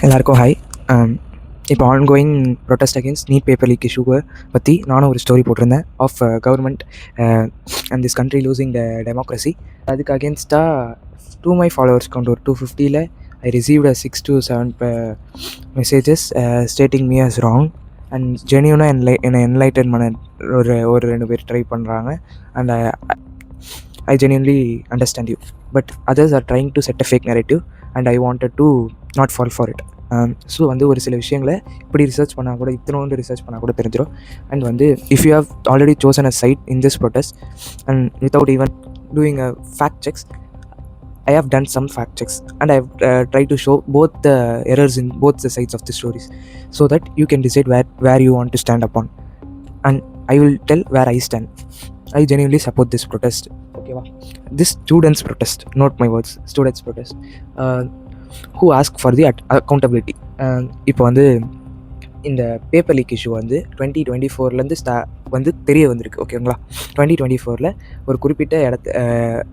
எல்லாருக்கும் ஹாய். இப்போ ongoing protest against NEET paper leak இஷ்யூவை பற்றி நானும் ஒரு ஸ்டோரி போட்டிருந்தேன் of government and this country losing the democracy. அதுக்கு அகேன்ஸ்டாக டூ மை ஃபாலோவர்ஸ் கவுண்ட் ஒரு 250ல் I received 6 to 7 messages stating me as wrong and ஜென்யூனாக என்னை என்லைட்டன் பண்ண ஒரு 2 பேர் ட்ரை பண்ணுறாங்க. And I genuinely understand you, but others are trying to set a fake narrative and I wanted to not fall for it. So வந்து ஒரு சில விஷயங்களை இப்படி ரிசர்ச் பண்ணால் கூட இத்தனோண்டு ரிசர்ச் பண்ணால் கூட தெரிஞ்சிடும். அண்ட் வந்து if you have already chosen a side in this protest and without even doing a fact checks, I have done some fact checks and I have tried to show both the errors in both the sides of the stories so that you can decide where you want to stand upon, and I will tell where I stand. I genuinely support this protest. Okay, this students protest, not my words, students protest who ask for the accountability. இப்போ வந்து இந்த paper leak issue வந்து 2024 வந்து தெரிய வந்திருக்கு. ஓகேங்களா, 2024 ஒரு குறிப்பிட்ட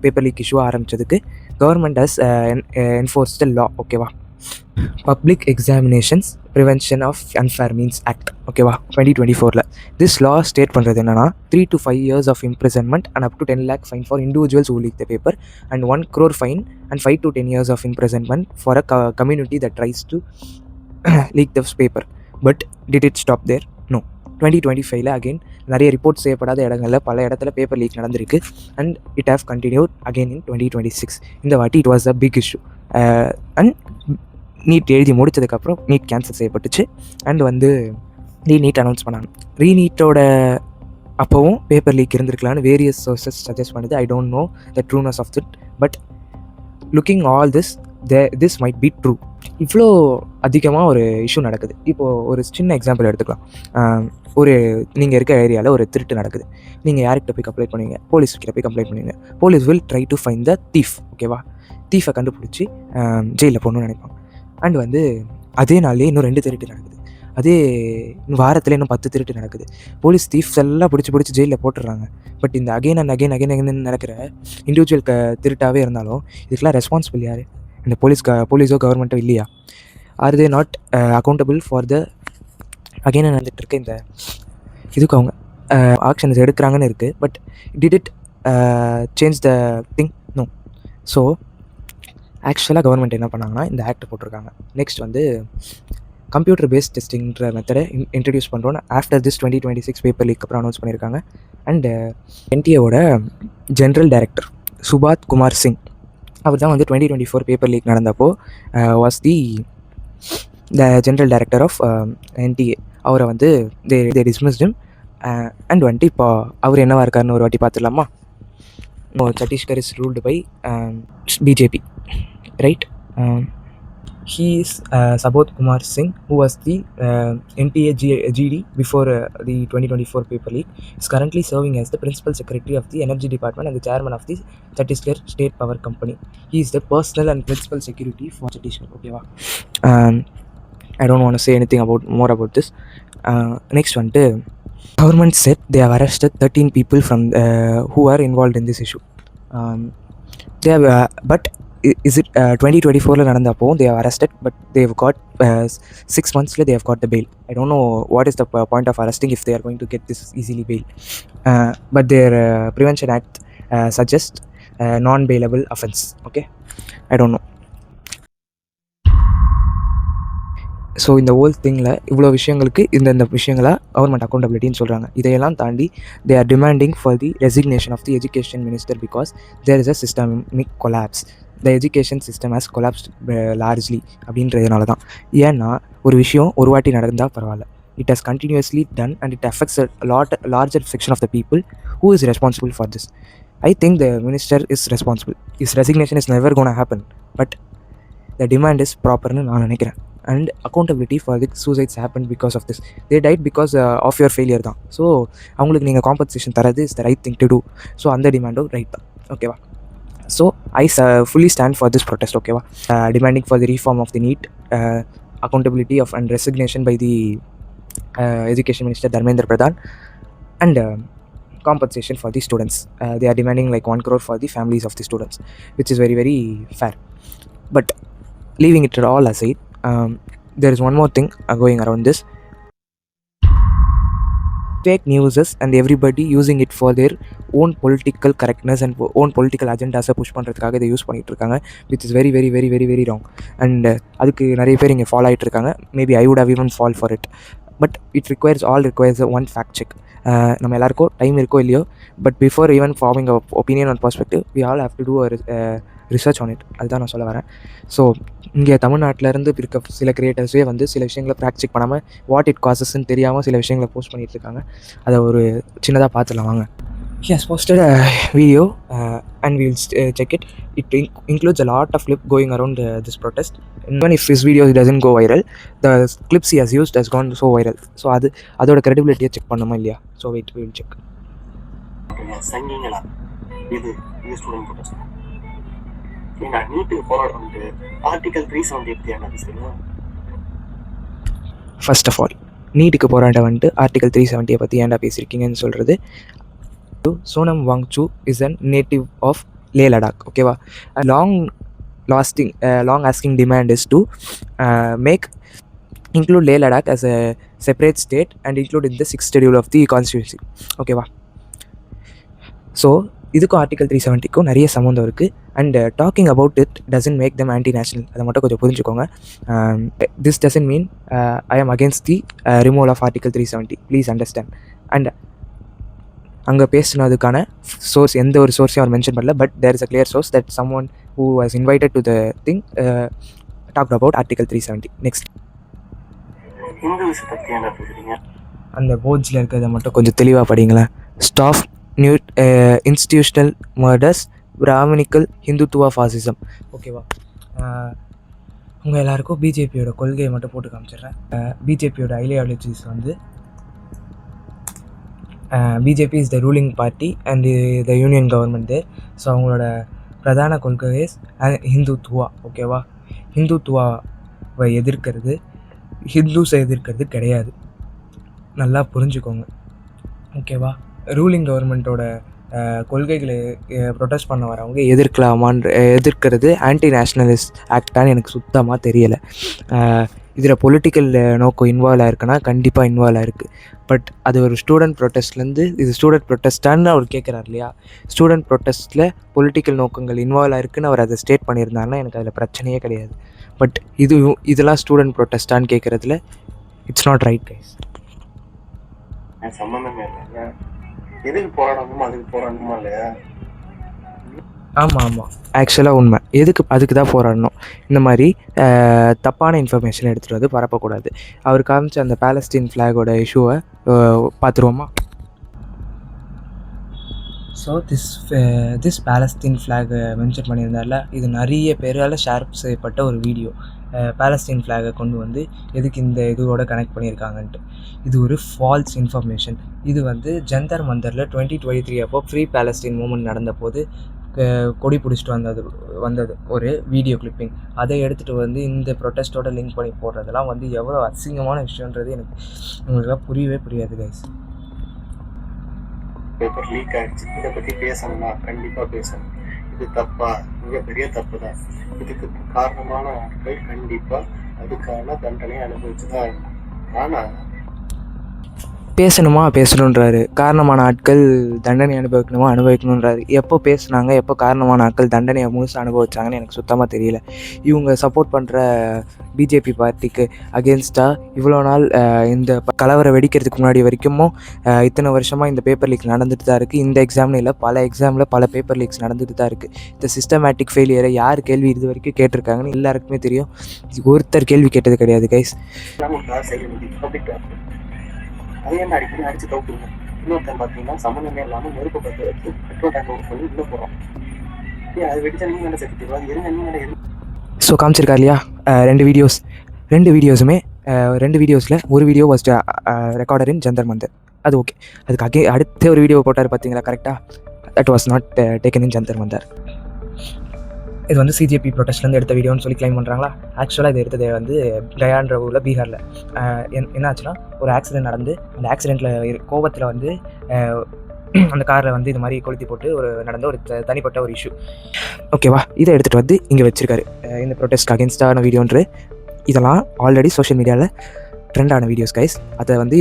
பேப்பர் லீக் இஷ்யூ ஆரம்பித்ததுக்கு government has enforce the law. ஓகேவா, public examinations prevention of unfair means act. ஓகேவா, 2024 திஸ் லா ஸ்டேட் பண்ணுறது என்னென்னா 3 to 5 years of imprisonment and up to 10 lakh fine for individuals who leak the paper and 1 crore fine and 5 to 10 years of imprisonment for a community that tries to leak this paper. But did it stop there? No. 2025 again நிறைய report செய்யப்படாத இடங்களில் பல இடத்துல paper leak நடந்திருக்கு and it have continued again in 2026. இந்த வாட்டி it was a big issue. And NEET எழுதி முடித்ததுக்கப்புறம் நீட் கேன்சல் செய்யப்பட்டுச்சு அண்ட் வந்து ரீநீட் அனௌன்ஸ் பண்ணாங்க. ரீநீட்டோட அப்போவும் பேப்பர் லீக் இருந்திருக்கலான்னு வேரியஸ் சோர்சஸ் சஜஸ்ட் பண்ணுது. I don't know the trueness of it, but looking all this might be true. இவ்வளோ அதிகமாக ஒரு இஷ்யூ நடக்குது. இப்போது ஒரு சின்ன எக்ஸாம்பிள் எடுத்துக்கலாம். ஒரு நீங்கள் இருக்க ஏரியாவில் ஒரு திருட்டு நடக்குது. நீங்கள் யார்கிட்ட போய் கம்ப்ளைண்ட் பண்ணுவீங்க? போலீஸ்கிட்ட போய் கம்ப்ளைண்ட் பண்ணுவீங்க. Police will try to find the thief. ஓகேவா, தீஃபை கண்டுபிடிச்சி ஜெயிலில் போகணுன்னு நினைப்பாங்க. அண்ட் வந்து அதே நாள்லேயே இன்னும் 2 திருட்டு நடக்குது. அதே வாரத்தில் இன்னும் 10 திருட்டு நடக்குது. போலீஸ் தீஃப்ஸ் எல்லாம் பிடிச்சி ஜெயிலில் போட்டுடுறாங்க. பட் இந்த அகைன் நடக்கிற இண்டிவிஜுவல் திருட்டாகவே இருந்தாலும் இதுக்கெல்லாம் ரெஸ்பான்சிபிள் யார்? இந்த போலீஸோ கவர்மெண்ட்டோ இல்லையா? Are they not accountable for the again நடந்துட்டு இருக்க இந்த இதுக்கு அவங்க ஆக்ஷன்ஸ் எடுக்கிறாங்கன்னு இருக்குது. But did it change the thing? No. So ஆக்சுவலாக கவர்மெண்ட் என்ன பண்ணாங்கன்னா இந்த ஆக்ட் போட்டிருக்காங்க. நெக்ஸ்ட் வந்து கம்ப்யூட்டர் பேஸ்ட் டெஸ்டிங்கிற மெத்தடை இன்ட்ரடியூஸ் பண்ணுறோன்னு ஆஃப்டர் திஸ் 2026 பேப்பர் லீக் அப்புறம் அனௌன்ஸ் பண்ணியிருக்காங்க. அண்ட் என்டிஏவோட ஜென்ரல் டைரக்டர் சுபாத் குமார் சிங் அவர் தான் வந்து 2024 பேப்பர் லீக் நடந்தப்போ was the general director of NTA. அவரை வந்து தே டிஸ்மிஸ்ட் ஹிம் அண்ட் வந்துட்டு இப்போ அவர் என்னவா இருக்காருன்னு ஒரு வாட்டி பார்த்துடலாமா? Chhattisgarh is ruled by BJP, right? He is Sabot Kumar Singh, who was the NTA GD before the 2024 paper leak. Is currently serving as the principal secretary of the energy department and the chairman of the Chhattisgarh state power company. He is the personal and principal security for Chhattisgarh. Okay, wow. I don't want to say anything more about this. Next one, government said they have arrested 13 people from who are involved in this issue. They have but is it 2024 நடந்தப்போ they have arrested, but they have got 6 months they have got the bail. I don't know what is the point of arresting if they are going to get this easily bail, but their prevention act suggests non-bailable offense. Okay, I don't know. So இந்த whole திங்கில் இவ்வளோ விஷயங்களுக்கு இந்த விஷயங்களை government அக்கௌண்டபிலிட்டின்னு சொல்கிறாங்க. இதையெல்லாம் தாண்டி they are demanding for the resignation of the education minister because there is a systemic collapse. The education system has collapsed largely அப்படின்றதுனால தான். ஏன்னா ஒரு விஷயம் ஒரு வாட்டி நடந்தால் பரவாயில்ல, it has continuously done and it affects larger section of the people who is responsible for this. I think the minister is responsible. His resignation is never gonna happen, but the demand is ப்ராப்பர்னு நான் நினைக்கிறேன். And accountability for the suicides happened because of this. They died because of your failure தான். So அவங்களுக்கு நீங்கள் compensation தரது is the right thing to do. So அந்த டிமாண்டும் right தான். ஓகேவா, so I fully stand for this protest. ஓகேவா, demanding for the reform of the NEET, accountability of and resignation by the education minister Dharmendra Pradhan, and compensation for the students. They are demanding like 1 crore for the families of the students, which is very very fair. But leaving it all aside, there is one more thing going around this. Fake news and everybody using it for their own political correctness and own political agendas push பண்ணுறதுக்காக இதை use பண்ணிகிட்டு இருக்காங்க, which is very very very very very wrong. And அதுக்கு நிறைய பேர் இங்கே follow ஆகிட்டு இருக்காங்க. Maybe I would have even fall for it, but it requires one fact check. நம்ம எல்லாருக்கும் டைம் இருக்கோ இல்லையோ, but before even forming a opinion and perspective we all have to do research on it. அதுதான் நான் சொல்ல வரேன். So இங்கே தமிழ்நாட்டிலேருந்து இருக்க சில கிரியேட்டர்ஸே வந்து சில விஷயங்களை ஃபேக்ட் செக் பண்ணாமல் வாட் இட் காசஸ்ன்னு தெரியாமல் சில விஷயங்களை போஸ்ட் பண்ணிகிட்டு இருக்காங்க. அதை ஒரு சின்னதாக பார்த்துலாம் வாங்க. He has posted a video and we will check it. It includes a lot of clip going around this protest. Even if his video doesn't go viral, the clips he has used has gone so viral. So அதோட credibility check பண்ணணுமா இல்லையா? So wait, we will check. சங்கிங்களா இது student protest. நீங்க NEET போராடுறது article 370 பத்தி என்ன பேசுறீங்க? First of all நீட்டுக்கு போராட வந்துட்டு ஆர்டிகல் 370 பற்றி ஏன்டா பேசியிருக்கீங்கன்னு சொல்கிறது. Sonam Wangchu is a native of Leh Ladakh. Okay, a long asking demand is to include Leh Ladakh as a separate state and include in the 6th schedule of the constituency. Okay, so இதுக்கும் article 370க்கும் நிறைய சம்மந்தம் இருக்குது. And talking about it doesn't make them anti national. அதை மட்டும் கொஞ்சம் புரிஞ்சுக்கோங்க. This doesn't mean I am against the removal of article 370. Please understand. And அங்கே பேசினதுக்கான சோர்ஸ் எந்த ஒரு சோர்ஸையும் அவர் மென்ஷன் பண்ணல, but there is a clear source that someone who was invited to the thing talked about article 370. Next அந்த போர்ட்ஸில் இருக்கிறத மட்டும் கொஞ்சம் தெளிவாக படிங்களேன். Stop new institutional murders Brahminical Hindutva fascism. ஓகேவா, உங்கள் எல்லாருக்கும் பிஜேபியோட கொள்கையை மட்டும் போட்டு காமிச்சிடுறேன். பிஜேபியோட ஐடியாலஜிஸ் வந்து BJP is the ruling party and the union government there. So அவங்களோட பிரதான கொள்கை ஹிந்துத்துவா. ஓகேவா, ஹிந்துத்துவாவை எதிர்க்கிறது ஹிந்துஸை எதிர்க்கிறது கிடையாது. நல்லா புரிஞ்சுக்கோங்க. ஓகேவா, ரூலிங் கவர்மெண்ட்டோட கொள்கைகளை ப்ரொடெஸ்ட் பண்ண வரவங்க எதிர்க்கிறது ஆன்டி நேஷ்னலிஸ்ட் ஆக்டான்னு எனக்கு சுத்தமாக தெரியலை. இதில் பொலிட்டிக்கல் நோக்கம் இன்வால்வ் ஆயிருக்குன்னா கண்டிப்பாக இன்வால்வ் ஆயிருக்கு. பட் அது ஒரு ஸ்டூடெண்ட் ப்ரொட்டஸ்ட்லேருந்து இது ஸ்டூடெண்ட் ப்ரொட்டஸ்டான்னு அவர் கேட்குறாரு இல்லையா. ஸ்டூடெண்ட் ப்ரொட்டஸ்ட்டில் பொலிட்டிக்கல் நோக்கங்கள் இன்வால்வ் ஆயிருக்குன்னு அவர் அதை ஸ்டேட் பண்ணியிருந்தாருன்னா எனக்கு அதில் பிரச்சனையே கிடையாது. பட் இதெல்லாம் ஸ்டூடெண்ட் ப்ரொட்டஸ்டான்னு கேட்குறதுல இட்ஸ் நாட் ரைட் கைஸ். சம்மந்தமே இல்லைங்க, எதுக்கு போராடணுமோ அதுக்கு போராடணுமா இல்லையா? ஆமாம், ஆக்சுவலாக உண்மை. அதுக்கு தான் போராடணும். இந்த மாதிரி தப்பான இன்ஃபர்மேஷன் எடுத்துகிட்டு வந்து பரப்பக்கூடாது. அவர் காமிச்ச அந்த பாலஸ்தீன் ஃப்ளாகோட இஷ்யூவை பார்த்துருவோமா? ஸோ திஸ் பாலஸ்தீன் ஃப்ளாகை மென்ஷன் பண்ணியிருந்தால இது நிறைய பேரால் ஷேர் செய்யப்பட்ட ஒரு வீடியோ. பாலஸ்தீன் ஃப்ளாகை கொண்டு வந்து எதுக்கு இந்த இதோட கனெக்ட் பண்ணியிருக்காங்கன்ட்டு. இது ஒரு ஃபால்ஸ் இன்ஃபர்மேஷன். இது வந்து ஜந்தர் மந்தரில் 2023 அப்போ ஃப்ரீ பாலஸ்தீன் மூமெண்ட் நடந்த போது கொடி பிடிச்சிட்டு வந்தது ஒரு வீடியோ கிளிப்பிங். அதை எடுத்துகிட்டு வந்து இந்த ப்ரொட்டஸ்ட்டோட லிங்க் பண்ணி போடுறதெல்லாம் வந்து எவ்வளோ அசிங்கமான விஷயன்றது எனக்கு உங்களுக்குலாம் புரியவே புரியாது கைஸ். பேப்பர் லீக் ஆகிடுச்சு, இதை பற்றி பேசணுமா? கண்டிப்பாக பேசணும். இது தப்பா? மிகப்பெரிய தப்பு தான். இதுக்கு காரணமான ஆட்கள் கண்டிப்பாக அதுக்கான தண்டனையை அனுபவிச்சு தான் இருக்கும். ஆனால் பேசணுன்றாரு. காரணமான ஆட்கள் தண்டனை அனுபவிக்கணுன்றாரு. எப்போ பேசுனாங்க, எப்போ காரணமான ஆட்கள் தண்டனையை முழுசாக அனுபவிச்சாங்கன்னு எனக்கு சுத்தமாக தெரியல. இவங்க சப்போர்ட் பண்ணுற பிஜேபி பார்ட்டிக்கு அகேன்ஸ்டாக இவ்வளோ நாள் இந்த கலவரை வெடிக்கிறதுக்கு முன்னாடி வரைக்கும் இத்தனை வருஷமாக இந்த பேப்பர் லீக் நடந்துட்டு தான் இருக்குது. இந்த எக்ஸாம்னு இல்லை, பல எக்ஸாமில் பல பேப்பர் லீக்ஸ் நடந்துட்டு தான் இருக்குது. இந்த சிஸ்டமேட்டிக் ஃபெயிலியரை யார் கேள்வி இது வரைக்கும் கேட்டிருக்காங்கன்னு எல்லாருக்குமே தெரியும். ஒருத்தர் கேள்வி கேட்டது கிடையாது கைஸ். அதே என்ன அடிக்கடி அடிச்சு கவுட்டுங்க. இன்னொருத்தன் பார்த்தீங்கன்னா சம்மந்தமே இல்லாமல் நெருப்பு பற்ற வச்சு பெட்ரோல் டேங்க் ஓப்பன் பண்ணி உள்ளே போகிறோம். அது வெடிச்சா நீங்கள் என்ன செத்துருவா? இருங்க. ஸோ காமிச்சிருக்கா இல்லையா ரெண்டு வீடியோஸுமே. ரெண்டு வீடியோஸில் ஒரு video was recorder in Jantar Mantar. அது ஓகே. அதுக்கு அடுத்த ஒரு வீடியோ போட்டார் பார்த்தீங்களா, கரெக்டாக? That was not taken in Jantar Mantar. இது வந்து சிஜேபி ப்ரொட்டஸ்ட்லேருந்து எடுத்த வீடியோன்னு சொல்லி கிளைம் பண்ணுறாங்களா? ஆக்சுவலாக இது எடுத்தது வந்து கயான்ற ஊரில், பீகாரில். என்ன ஆச்சுன்னா, ஒரு ஆக்சிடென்ட் நடந்து அந்த ஆக்சிடெண்ட்டில் கோபத்தில் வந்து அந்த காரில் வந்து இது மாதிரி கொளுத்தி போட்டு நடந்த ஒரு தனிப்பட்ட ஒரு இஷ்யூ. ஓகேவா, இதை எடுத்துகிட்டு வந்து இங்கே வச்சுருக்காரு. இந்த ப்ரொட்டஸ்ட் அகேன்ஸ்டான வீடியோன்று இதெல்லாம் ஆல்ரெடி சோஷியல் மீடியாவில் ட்ரெண்டான வீடியோஸ் கைஸ். அதை வந்து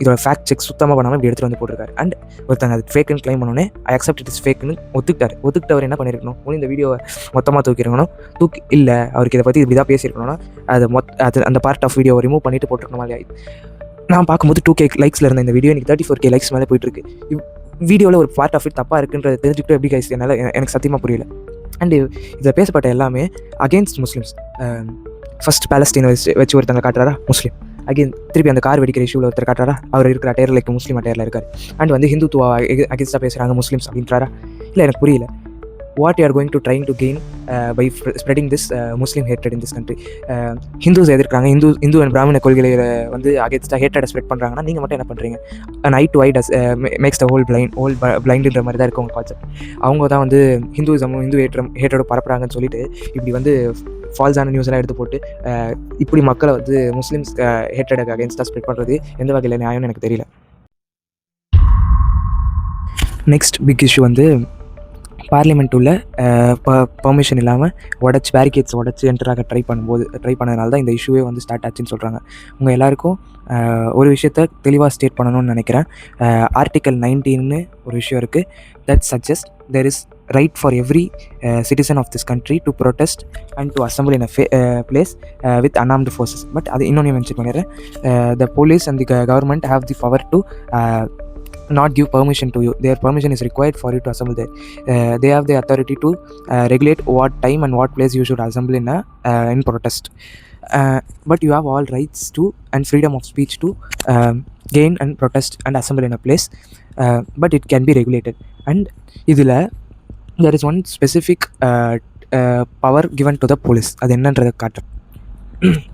இதோட ஃபேக்ட் செக் சுத்தமாக பண்ணாமல் இப்படி எடுத்துகிட்டு வந்து போட்டிருக்காரு. அண்ட் ஒருத்தங்க அது ஃபேக்குன்னு கிளைம் பண்ணோன்னே ஐ அக்செப்ட் இட் இஸ் ஃபேக்குன்னு ஒத்துக்கிட்டவர் என்ன பண்ணியிருக்கணும், இந்த வீடியோவை மொத்தமாக தூக்கிருக்கணும். இல்லை அவருக்கு இதை பற்றி இப்படி தான் பேசியிருக்கணும்னா அது அந்த பார்ட் ஆஃப் வீடியோவை ரிமூவ் பண்ணிட்டு போட்டிருக்கணுமா இல்லையா? நான் பார்க்கும்போது 2K லைக்ஸில் இருந்த இந்த வீடியோ எனக்கு 34K லைக்ஸ் மேலே போயிட்டுருக்கு. வீடியோவில் ஒரு பார்ட் ஆஃப் இட் தப்பாக இருக்குன்றதை தெரிஞ்சுக்கிட்டு எப்படி கைஸ் எனக்கு சத்தியமாக புரியல. அண்டு இதில் பேசப்பட்ட எல்லாமே அகெயின்ஸ்ட் முஸ்லிம்ஸ். ஃபர்ஸ்ட் பாலஸ்தீனை வச்சு ஒருத்தங்க காட்டுறாரா முஸ்லீம், அகெயின் திருப்பி அந்த கார் வெடிக்கிற இஷ்யூவில் ஒருத்தர் காட்டுறாரா, அவர் இருக்கிற அட்டையர் லைக் முஸ்லீம் அட்டையரில் இருக்கார். அண்ட் வந்து ஹிந்துத்துவா அகென்ஸ்டாக பேசுகிறாங்க முஸ்லீம்ஸ் அப்படின்றாரா? இல்லை, எனக்கு புரியல. What you are going to trying to gain by spreading this Muslim hatred in this country? Hindus எதிர்க்கிறாங்க, இந்து அண்ட் பிராமண கொள்கைகளை வந்து அகேன்ஸ்டாக ஹேட்ரடை ஸ்ப்ரெட் பண்ணுறாங்கன்னா நீங்கள் மட்டும் என்ன பண்ணுறீங்க? I do I does makes the whole பிளைண்டுன்ற மாதிரி தான் இருக்கும் உங்கள் கான்செப்ட். அவங்க தான் வந்து ஹிந்துவிசமும் ஹேட்ரடும் பரப்புறாங்கன்னு சொல்லிட்டு இப்படி வந்து ஃபால்ஸான நியூஸ் எல்லாம் எடுத்து போட்டு இப்படி மக்களை வந்து முஸ்லீம்ஸ் ஹேட்ரடுக்கு அகேன்ஸ்டாக ஸ்ப்ரெட் பண்ணுறது எந்த வகையில் நியாயம்னு எனக்கு தெரியல. நெக்ஸ்ட் பிக் இஷ்யூ வந்து பார்லிமெண்ட் உள்ள பர்மிஷன் இல்லாமல் பேரிகேட்ஸ் உடச்சி என்டராக ட்ரை பண்ணதுனால தான் இந்த இஷ்யூவே வந்து ஸ்டார்ட் ஆச்சுன்னு சொல்கிறாங்க. உங்கள் எல்லாருக்கும் ஒரு விஷயத்த தெளிவாக ஸ்டேட் பண்ணணும்னு நினைக்கிறேன். ஆர்டிக்கல் 19 ஒரு விஷயம் இருக்குது. That suggest there is right for every citizen of this country to protest and to assemble in a place with unarmed forces. But அது இன்னொன்று மென்ஷன் பண்ணிடுறேன். The police and the government have the power to not give permission to you. Their permission is required for you to assemble there. They have the authority to regulate what time and what place you should assemble in protest. But you have all rights to and freedom of speech to gain and protest and assemble in a place, but it can be regulated. And இதில் there is one specific power given to the police. அது என்னன்றதை காட்டுறேன்.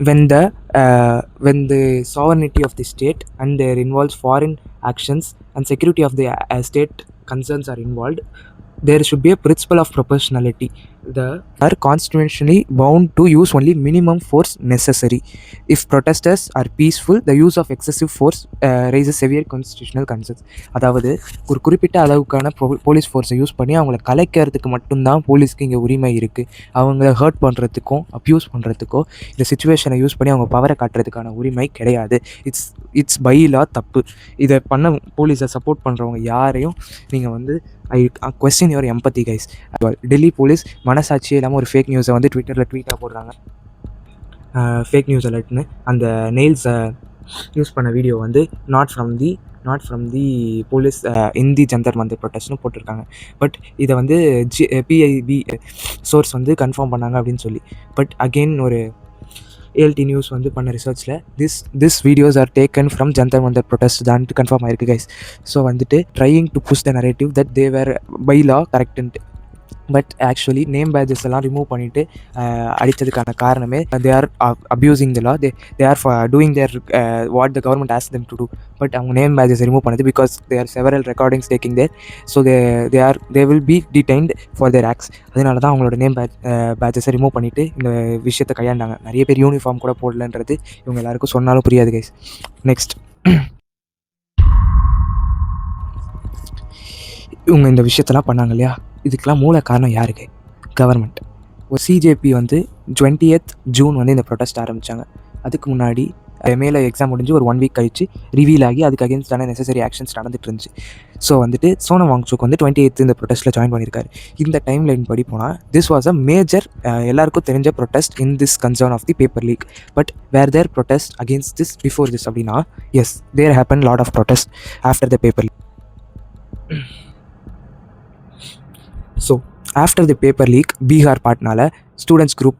when the sovereignty of the state and there involves foreign actions and security of the state concerns are involved, there should be a principle of proportionality. They are constitutionally bound to use only minimum force necessary. If protesters are peaceful, the use of excessive force raises severe constitutional concerns. அதாவது ஒரு குறிப்பிட்ட அளவுக்கான police ஃபோர்ஸை use பண்ணி அவங்கள கலைக்கிறதுக்கு மட்டும்தான் போலீஸ்க்கு இங்கே உரிமை இருக்குது. அவங்கள ஹர்ட் பண்ணுறதுக்கும் அப்யூஸ் பண்ணுறதுக்கோ இந்த சுச்சுவேஷனை யூஸ் பண்ணி அவங்க பவரை காட்டுறதுக்கான உரிமை கிடையாது. இட்ஸ் பை லா தப்பு. இதை பண்ண போலீஸை சப்போர்ட் பண்ணுறவங்க யாரையும் நீங்கள் வந்து I question your empathy guys. Delhi police மனசாட்சியே இல்லாமல் ஒரு ஃபேக் நியூஸை வந்து ட்விட்டரில் ட்வீட்டாக போடுறாங்க. ஃபேக் நியூஸ் அலர்ட்னு அந்த நெயில்ஸை யூஸ் பண்ண வீடியோ வந்து not from the police in the Jantar Mantar ப்ரொட்டஸ்ட்னு போட்டிருக்காங்க. பட் இதை வந்து PIB சோர்ஸ் வந்து கன்ஃபார்ம் பண்ணாங்க அப்படின்னு சொல்லி. பட் அகெயின் ஒரு ALT நியூஸ் வந்து பண்ண ரிசர்ச்சில் this videos are taken from Jantar Mantar protest தான் கன்ஃபார்ம் ஆயிருக்கு கைஸ். ஸோ வந்துட்டு trying to push the narrative that they were by law கரெக்டுன்ட்டு. பட் ஆக்சுவலி நேம் பேஜஸ் எல்லாம் ரிமூவ் பண்ணிவிட்டு அடித்ததுக்கான காரணமே they are abusing the law. They are doing their what the government ask them to do. But அவங்க name pages remove பண்ணது because they are several recordings taking there. So they will be detained for their acts. அதனால தான் அவங்களோட name பேஜஸை remove பண்ணிவிட்டு இந்த விஷயத்தை கையாண்டாங்க. நிறைய பேர் யூனிஃபார்ம் கூட போடலன்றது இவங்க எல்லாருக்கும் சொன்னாலும் புரியாது கைஸ். நெக்ஸ்ட், இவங்க இந்த விஷயத்தெல்லாம் பண்ணாங்க இல்லையா, இதுக்கெலாம் மூல காரணம் யாருக்கு? கவர்மெண்ட். ஒரு CJP வந்து 20th ஜூன் வந்து இந்த ப்ரொட்டஸ்ட் ஆரம்பித்தாங்க. அதுக்கு முன்னாடி மேலே எக்ஸாம் முடிஞ்சு ஒரு 1 வீக் கழிச்சு ரிவீல் ஆகி அதுக்கு அகேன்ஸ்டான நெசசரி ஆக்ஷன்ஸ் நடந்துட்டு இருந்துச்சு. ஸோ வந்துட்டு சோனம் வாங்சுக் வந்து 28th இந்த ப்ரொட்டஸ்ட்டில் ஜாயின் பண்ணியிருக்காரு. இந்த டைம் லைன் படி போனால் திஸ் வாஸ் அ மேஜர் எல்லாருக்கும் தெரிஞ்ச protest in this concern of the paper leak. But were there protest against this before this அப்படின்னா, yes, there happen lot of protest after the paper leak. So after the paper leak Bihar பாட்னால students group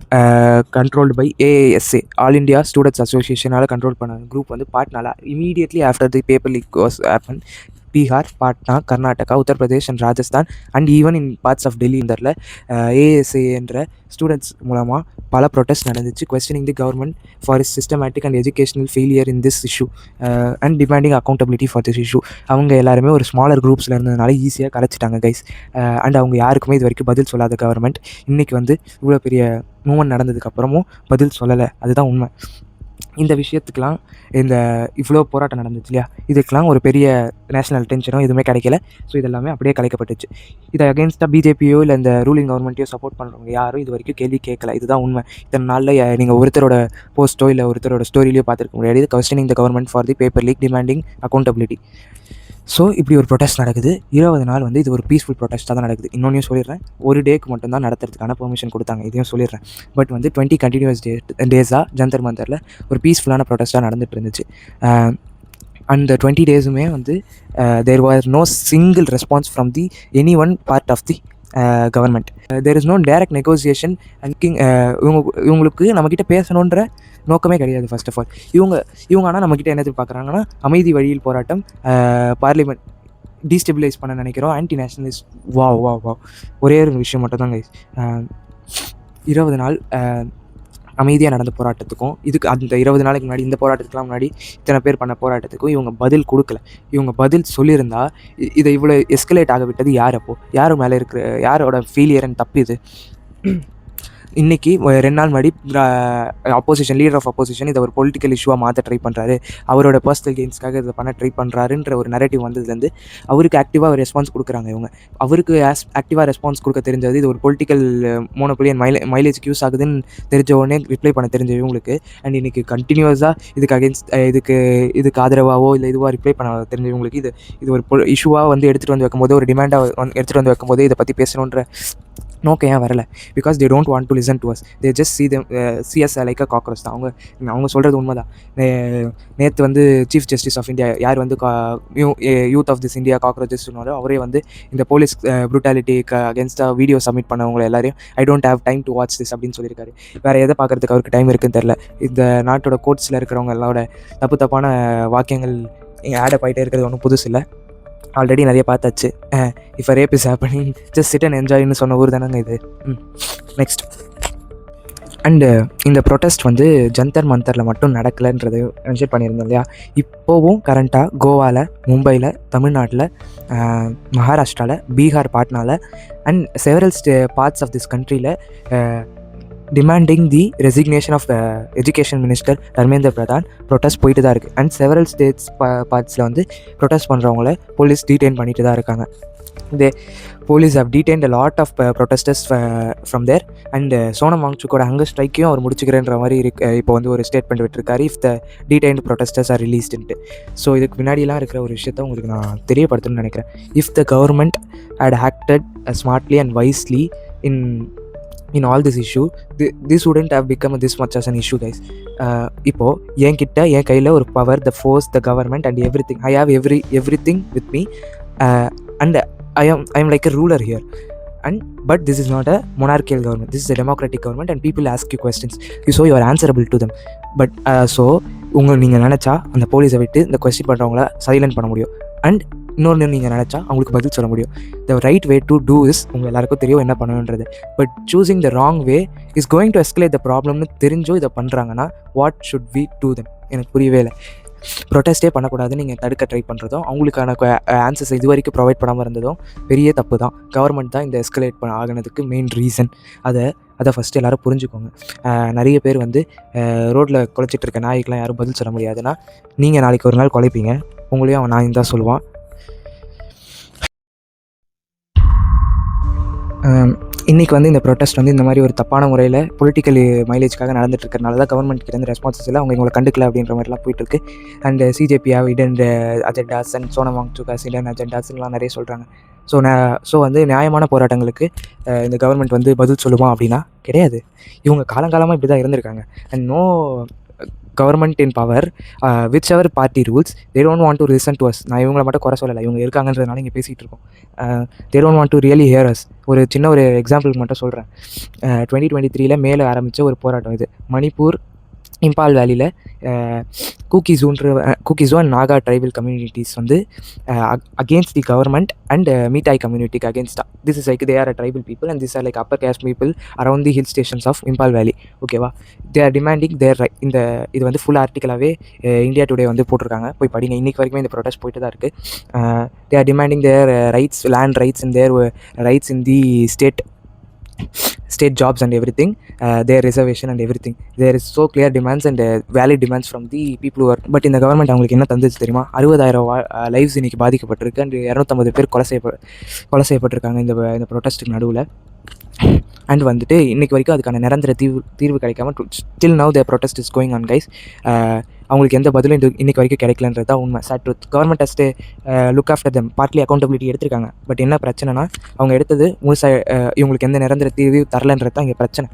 controlled by AISA all India students அசோசியேஷனால் control பண்ண group வந்து பாட்னால immediately after the paper leak was happen Bihar, Patna, Karnataka, Uttar Pradesh and Rajasthan and even in parts of Delhi இந்தரில் AISA என்ற students மூலமாக பல protest நடந்துச்சு. Questioning the government for is systematic and educational failure in this issue and demanding accountability for this issue. அவங்க எல்லாருமே ஒரு smaller குரூப்ஸில் இருந்ததுனால ஈஸியாக கலைச்சிட்டாங்க guys. And அவங்க யாருக்குமே இது வரைக்கும் பதில் சொல்லாத கவர்மெண்ட் இன்றைக்கி வந்து இவ்வளோ பெரிய மூவ்மெண்ட் நடந்ததுக்கப்புறமும் பதில் சொல்லலை. அதுதான் உண்மை. இந்த விஷயத்துக்கெலாம் இந்த இவ்வளோ போராட்டம் நடந்துச்சு இல்லையா, இதுக்கெலாம் ஒரு பெரிய நேஷனல் அட்டென்ஷனோ எதுவுமே கிடைக்கல. ஸோ இதெல்லாமே அப்படியே கலைக்கப்பட்டுச்சு. இதை அகேன்ஸ்டாக பிஜேபியோ இல்லை இந்த ரூலிங் கவர்மெண்ட்டையோ சப்போர்ட் பண்ணுறவங்க யாரும் இது வரைக்கும் கேள்வி கேட்கல. இதுதான் உண்மை. இத்தனை நாளில் நீங்கள் ஒருத்தரோட போஸ்ட்டோ இல்லை ஒருத்தரோட ஸ்டோரியிலையோ பார்த்துருக்க முடியாது. Questioning the government for the paper league demanding accountability. So இப்படி ஒரு ப்ரொட்டஸ்ட் நடக்குது. 20 நாள் வந்து இது ஒரு பீஸ்ஃபுல் ப்ரொட்டஸ்ட்டாக தான் நடக்குது. இன்னொன்றையும் சொல்லிடுறேன், ஒரு டேக்கு மட்டும்தான் நடத்துறதுக்கான பெர்மிஷன் கொடுத்தாங்க. இதையும் சொல்லிடுறேன். பட் வந்து 20 கண்டினியூஸ் டேஸாக ஜந்தர் மந்தரில் ஒரு பீஸ்ஃபுல்லான ப்ரொட்டஸ்ட்டாக நடந்துட்டு இருந்துச்சு. அந்த 20 டேஸுமே வந்து there was no single response from the any one part of the government. There is no direct negotiation and இவங்களுக்கு நம்மக்கிட்ட பேசணுன்ற நோக்கமே கிடையாது. ஃபர்ஸ்ட் ஆஃப் ஆல் இவங்க ஆனால் நம்மக்கிட்ட என்ன எதிர்பார்க்குறாங்கன்னா, அமைதி வழியில் போராட்டம், பார்லிமெண்ட் டீஸ்டெபிலைஸ் பண்ண நினைக்கிறோம், ஆன்டி நேஷனலிஸ்ட். வா ஒரே ஒரு விஷயம் மட்டும் தான் கைஸ். 20 நாள் அமைதியாக நடந்த போராட்டத்துக்கும் இதுக்கு அந்த 20 நாளைக்கு முன்னாடி இந்த போராட்டத்துக்குலாம் முன்னாடி இத்தனை பேர் பண்ண போராட்டத்துக்கும் இவங்க பதில் கொடுக்கல. இவங்க பதில் சொல்லியிருந்தா இதை இவ்வளோ எஸ்கலேட் ஆக விட்டது யார்? அப்போது யார் மேலே இருக்கிற யாரோட ஃபெயிலியர் அண்ட் தப்பு இது? இன்றைக்கி 2 நாள் முன்னாடி அப்போசிஷன் லீடர் ஆஃப் அப்போசிஷன் இதை ஒரு பொலிட்டிக்கல் இஷ்யூவாக மாற்ற ட்ரை பண்ணுறாரு, அவரோட பர்சனல் கெயின்ஸ்க்காக இதை பண்ண ட்ரை பண்ணுறாருன்ற ஒரு நரேட்டிவ் வந்ததுலேருந்து அவருக்கு ஆக்டிவாக ஒரு ரெஸ்பான்ஸ் கொடுக்குறாங்க இவங்க. அவருக்கு ஆக்டிவாக ரெஸ்பான்ஸ் கொடுக்க தெரிஞ்சது இது ஒரு பொலிட்டிக்கல் மோனோபொலி அண்ட் மைலேஜுக்கு யூஸ் ஆகுதுன்னு தெரிஞ்ச உடனே ரிப்ளை பண்ண தெரிஞ்ச இவங்களுக்கு, அண்ட் இன்றைக்கி கண்டினியூஸாக இதுக்கு அகேன்ஸ்ட் இதுக்கு ஆதரவாகவோ இல்லை இதுவாக ரிப்ளை பண்ண தெரிஞ்சவங்களுக்கு இது ஒரு இஷ்யூவாக வந்து எடுத்துகிட்டு வந்து வைக்கும்போது, ஒரு டிமாண்டாக எடுத்துகிட்டு வந்து வைக்கும்போது இதை பற்றி பேசணுன்ற நோக்கம் ஏன் வரல? Because they don't want to listen to as. They just see us like a cockroach தான். அவங்க சொல்கிறது உண்மை தான். நேற்று வந்து சீஃப் ஜஸ்டிஸ் ஆஃப் இந்தியா யார் வந்து youth of this India cockroaches சொன்னாரோ, அவரே வந்து இந்த போலீஸ் ப்ரூட்டாலிட்டிக்கு அகேன்ஸ்டாக வீடியோ சப்மிட் பண்ணவங்களை எல்லாரையும் I don't have time to watch this அப்படின்னு சொல்லியிருக்காரு. வேறு எதை பார்க்குறதுக்கு அவருக்கு டைம் இருக்குன்னு தெரில. இந்த நாட்டோட கோர்ட்ஸில் இருக்கிறவங்க எல்லாரோட தப்பான வாக்கியங்கள் இங்கே ஆட் ஆகிட்டே இருக்கிறது ஒன்றும் புதுசு இல்லை. ஆல்ரெடி நிறைய பார்த்தாச்சு. If rape is happening just sit and என்ஜாய்னு சொன்ன ஊர் தானேங்க இது. நெக்ஸ்ட் அண்டு இந்த ப்ரொட்டஸ்ட் வந்து ஜந்தர் மந்தரில் மட்டும் நடக்கலைன்றதை மென்ஷன் பண்ணியிருந்தோம் இல்லையா. இப்போவும் கரண்ட்டாக கோவாவில், மும்பையில், தமிழ்நாட்டில், மகாராஷ்டிராவில், பீகார் பாட்னாவில் and several parts of this கண்ட்ரியில் demanding the resignation of the education minister Dharmendra Pradhan protest போயிட்டு தான் இருக்குது. அண்ட் செவரல் ஸ்டேட்ஸ் பார்ட்ஸில் வந்து ப்ரொட்டஸ்ட் பண்ணுறவங்கள போலீஸ் டீடைன் பண்ணிட்டு தான் இருக்காங்க. Police have detained a lot of protesters from there. And Sonam வாங்சுக்கோட ஹங்கர் ஸ்ட்ரைக்கையும் அவர் முடிச்சுக்கிறேன்ற மாதிரி இப்போ வந்து ஒரு ஸ்டேட்மெண்ட் விட்டுருக்காரு, if the detained protesters are ரிலீஸ்டுன்ட்டு. ஸோ இதுக்கு முன்னாடிலாம் இருக்கிற ஒரு விஷயத்த உங்களுக்கு நான் தெரியப்படுத்தணும்னு நினைக்கிறேன். If the government had acted smartly and wisely in all this issue, this wouldn't have become this much as an issue, guys. இப்போது என் கையில் ஒரு power, the force, the government and everything. I have everything with me, and I am like a ruler here. But this is not a monarchical government. This is a democratic government and people ask you questions. So you are answerable to them. But so நீங்கள் நினச்சா அந்த போலீஸை விட்டு இந்த question பண்ணுறவங்கள silent பண்ண முடியும். And இன்னொன்று நீங்கள் நினச்சா அவங்களுக்கு பதில் சொல்ல முடியும். The right way to do is, உங்கள் எல்லாருக்கும் தெரியும் என்ன பண்ணணுன்றது. But choosing the wrong way is going to escalate the ப்ராப்ளம்னு தெரிஞ்சோ இதை பண்ணுறாங்கன்னா what should we do them? எனக்கு புரியவே இல்லை. ப்ரொட்டஸ்ட்டே பண்ணக்கூடாதுன்னு நீங்கள் தடுக்க ட்ரை பண்ணுறதும், அவங்களுக்கான ஆன்சர்ஸ் இது வரைக்கும் ப்ரொவைட் பண்ணாமல் இருந்ததும் பெரிய தப்பு தான். கவர்மெண்ட் தான் இந்த எஸ்கலேட் ஆகினதுக்கு மெயின் ரீசன். அதை ஃபஸ்ட்டு எல்லோரும் புரிஞ்சுக்கோங்க. நிறைய பேர் வந்து ரோட்டில் குலைச்சிட்டு இருக்க நாய்க்கெலாம் யாரும் பதில் சொல்ல முடியாதுன்னா, நீங்கள் நாளைக்கு ஒரு நாள் குலைப்பீங்க, உங்களையும் அவன் நாய் தான் சொல்லுவான். இன்றைக்கி வந்து இந்த ப்ரொட்டஸ்ட் வந்து இந்த மாதிரி ஒரு தப்பான முறையில் பொலிட்டிக்கல் மைலேஜ்க்காக நடந்துட்டு இருக்கிறனால தான் கவர்மெண்ட் கிட்ட ரெஸ்பான்சஸ் இல்லை, அவங்க இவங்களை கண்டுக்கல அப்படின்ற மாதிரிலாம் போயிட்டுருக்கு. அண்ட் சிஜேபியாக இடன் அஜெண்டாஸ் அண்ட் சோனம் வாங்சுகாஸ் இடன் அஜெண்டாஸ்லாம் நிறைய சொல்கிறாங்க. ஸோ வந்து நியாயமான போராட்டங்களுக்கு இந்த கவர்மெண்ட் வந்து பதில் சொல்லுமா அப்படின்னா கிடையாது. இவங்க காலங்காலமாக இப்படி தான் இருந்திருக்காங்க. And no government in power, whichever party rules, they don't want to listen to us. நான் இவங்களை மட்டும் குறை சொல்லலை, இவங்க இருக்காங்கன்றதுனால இங்கே பேசிகிட்டு இருக்கோம். They don't want to really hear us. ஒரு சின்ன ஒரு எக்ஸாம்பிள் மட்டும் சொல்கிறேன். 2023 மேலே ஆரம்பித்த ஒரு போராட்டம் இது. மணிப்பூர் இம்பால் வேலியில் கூக்கிஸோ அண்ட் நாகா ட்ரைபல் கம்யூனிட்டிஸ் வந்து against the government and Meitei கம்யூனிட்டிக்கு அகேன்ஸ்டாக. This is like they are a tribal people and this are like upper caste people around the hill stations of Imphal valley. ஓகேவா? தே ஆர் டிமாண்டிங் தேர் இது வந்து ஃபுல் ஆர்டிக்கலாகவே இந்தியா டுடே வந்து போட்டிருக்காங்க, போய் படிங்க. இன்றைக்கி வரைக்குமே இந்த ப்ரொடெஸ்ட் போயிட்டு தான் இருக்குது. They are demanding their rights, land rights in their rights in the state state jobs and everything, their reservation and everything. There is so clear demands and valid demands from the people who are. But இந்த government அவங்களுக்கு என்ன தந்துச்சு தெரியுமா? 60,000 lives இன்றைக்கி பாதிக்கப்பட்டிருக்கு and 250 பேர் கொலை செய்யப்பட்டிருக்காங்க இந்த ப்ரொட்டஸ்ட்டுக்கு நடுவில். அண்ட் வந்துட்டு இன்றைக்கி வரைக்கும் அதுக்கான நிரந்தர தீர்வு கிடைக்காம still now the protest is going on guys. அவங்களுக்கு எந்த பதிலும் இன்றைக்கி வரைக்கும் கிடைக்கலன்றது தான் உண்மை. Sad truth. Government has to look after them, partly accountability எடுத்திருக்காங்க. பட் என்ன பிரச்சனைனா அவங்க எடுத்தது முழுசாக இவங்களுக்கு எந்த நிரந்தர தீர்வு தரலன்றது தான் இங்கே பிரச்சனை.